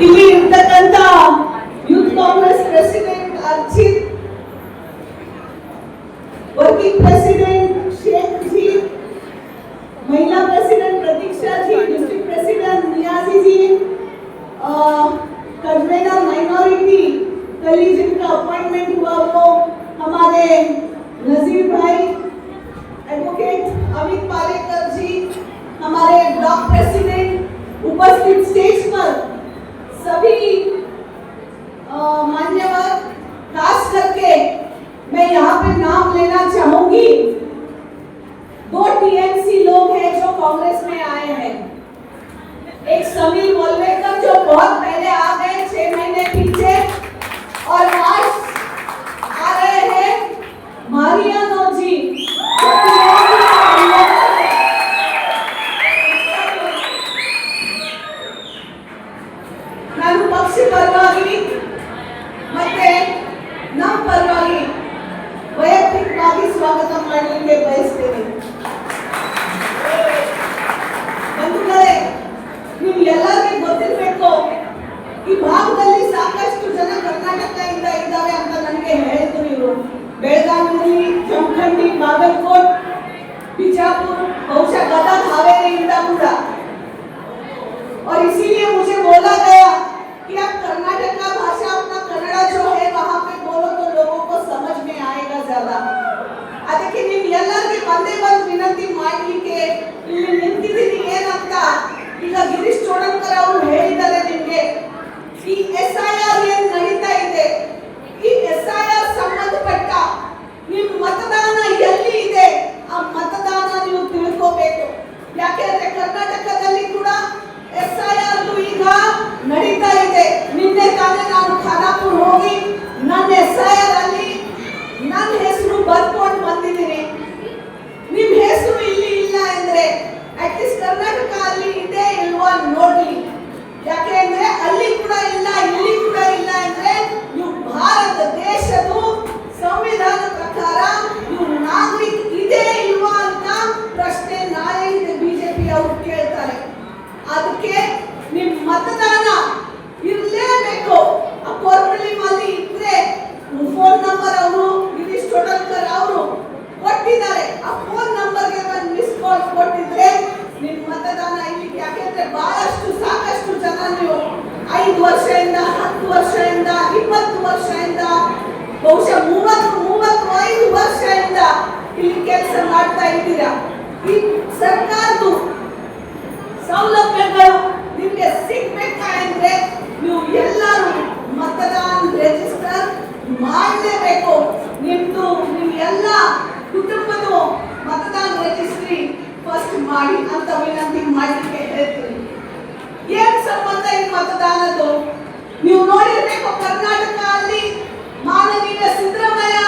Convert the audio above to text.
ಇಲ್ಲಿ ಇರ್ತಕ್ಕಂಥ youth Congress president Arjit, working president Shaikh ji, महिला president Pratiksha ji, district president Niyazi ji, convener minority कल जिनका अपॉइंटमेंट हुआ वो हमारे नजीर भाई, एडवोकेट अमित पालेकर जी, हमारे ब्लॉक प्रेसिडेंट, उपस्थित स्टेज पर सभी मान्यवर, खास करके मैं यहाँ पे नाम लेना चाहूंगी। 2 टीएमसी लोग हैं जो कांग्रेस में आए हैं। एक समीर वोलवेकर जो बहुत पहले आ गए 6 महीने पीछे, और आज आ रहे हैं मारियानो जी। ನಾನು ಪಕ್ಷ ಪರವಾಗಿ ಮತ್ತೆ ನಮ್ಮ ಪರವಾಗಿ ವೈಯಕ್ತಿಕವಾಗಿ ಸ್ವಾಗತ ಮಾಡಲಿಕ್ಕೆ ಬಯಸ್ತೇನೆ। ಬಂಧುಗಳೇ, ನೀವು ಎಲ್ಲರಿಗೂ ಗೊತ್ತಿರಬೇಕು, ಈ ಭಾಗದಲ್ಲಿ ಸಾಕಷ್ಟು ಜನ ಕರ್ನಾಟಕದಿಂದ ಇದ್ದಾರೆ ಅಂತ ನನಗೆ ಹೇಳಿದ್ರು ಇವರು। ಬೆಳಗಾವಿ, ಜಮಖಂಡಿ, ಬಾಗಲಕೋಟ್, ಬಿಜಾಪುर, ಬಹುಶಃ ಗದಗ, ಹಾವೇರಿಯಿಂದ ಕೂಡ। और इसीलिए मुझे बोला गया कि आप कर्नाटक का भाषा अपना कन्नड़ा जो है वहाँ पे बोलो तो लोगों को समझ में आएगा ज्यादा। ಅದಕ್ಕೆ ನೀವು ಎಲ್ಲರಿಗೆ ಒಂದೇ ಒಂದು ವಿನಂತಿ ಮಾಡಲಿಕ್ಕೆ ಇಲ್ಲಿ ನಿಂತಿದ್ದೀನಿ ಏನಂತ, ಈಗ ಗಿರೀಶ್ ಚೋಡಂಕರ್ ಅವರು ಹೇಳಿದ್ದಾರೆ ನಿಮಗೆ, ಈ SIR ಏನ್ ನಡೀತಾ ಇದೆ, ಈ SIR ಸಂಬಂಧಪಟ್ಟ ನಿಮ್ಮ ಮತದಾನ ಎಲ್ಲಿ ಇದೆ ಆ ಮತದಾನ ನೀವು ತಿಳ್ಕೋಬೇಕು। ಯಾಕೆಂದ್ರೆ ಕರ್ನಾಟಕದಲ್ಲಿ ಕೂಡ SIR ಈಗ ನಡೀತಾ ಇದೆ। ನಿನ್ನೆ ತಾನೇ ನಾನು ಖಾನಾಪುರ್ ಹೋಗಿ ನನ್ನ SIR ಅಲ್ಲಿ ನನ್ನ ಹೆಸರು ಬರ್ಕೊಂಡು ಬಂದಿದ್ದೀನಿ। ನಿಮ್ಮ ಹೆಸರು ಇಲ್ಲಿ ಇಲ್ಲ ಅಂದ್ರೆ ಅಟ್ಲೀಸ್ಟ್ ಕರ್ನಾಟಕ ಅಲ್ಲಿ ಇದೆ ಇಲ್ವಾ ನೋಡಿ, ಯಾಕೆಂದ್ರೆ ಅಲ್ಲಿ ಕೂಡ ಇಲ್ಲ ಇಲ್ಲಿ ಕೂಡ ಇಲ್ಲ ಅಂದ್ರೆ ನೀವು ಭಾರತ ದೇಶದ ಸಂವಿಧಾನ ಪ್ರಕಾರ ನೀವು ನಾಗರಿಕ ಇದೆ ಇಲ್ವಾ ಅಂತ ಪ್ರಶ್ನೆ ನಾಳೆ ಬಿಜೆಪಿ ಅವರು ಕೇಳ್ತಾರೆ। ಅದಕ್ಕೆ ನಿಮ್ಮ ಮತದಾನ ಇರಲೇಬೇಕು। ಆ ಕೋರ್ಪಳ್ಳಿ ಮಾಲಿ ಇದ್ರೆ ಫೋನ್ ನಂಬರ್ ಅವರು ಗಿರೀಶ್ ಚೋಡಂಕರ್ ಅವರು ಕೊಟ್ಟಿದ್ದಾರೆ, ಆ ಫೋನ್ ನಂಬರ್ಗೆ ಒಂದು ಮಿಸ್ ಕಾಲ್ ಕೊಟ್ಟಿದ್ರೆ ನಿಮ್ಮ ಮತದಾನ ಇಲ್ಲಿ। ಯಾಕೆಂದ್ರೆ ಬಹಳಷ್ಟು ಸಾಕಷ್ಟು ಜನ ನೀವು 5 ವರ್ಷದಿಂದ 10 ವರ್ಷದಿಂದ 20 ವರ್ಷದಿಂದ ಬಹುಶಃ 35 ವರ್ಷದಿಂದ ಇಲ್ಲಿ ಕೆಲಸ ಮಾಡ್ತಾ ಇದ್ದೀರಾ। ಈ ಸರ್ಕಾರದ್ದು ಸೌಲಭ್ಯಗಳು ನಿಮಗೆ ಸಿಗಬೇಕಾದ್ರೆ ನೀವು ಎಲ್ಲರೂ ಮತದಾನ ರಿಜಿಸ್ಟರ್ ಮಾಡಲೇಬೇಕು। ನಿಮ್ದು ನಿಮ್ಮ ಎಲ್ಲ ಕುಟುಂಬದ ಮತದಾನ ರಿಜಿಸ್ಟ್ರಿ ಫಸ್ಟ್ ಮಾಡಿ ಅಂತ ವಿನಂತಿ ಮಾಡಲಿಕ್ಕೆ ಹೇಳ್ತೀನಿ। ಏನ್ ಸಂಬಂಧ ಈ ಮತದಾನದ್ದು ನೀವು ನೋಡಿರ್ಬೇಕು, ಕರ್ನಾಟಕ ಅಲ್ಲಿ ಮಾನನೀಯ ಸಿದ್ದರಾಮಯ್ಯ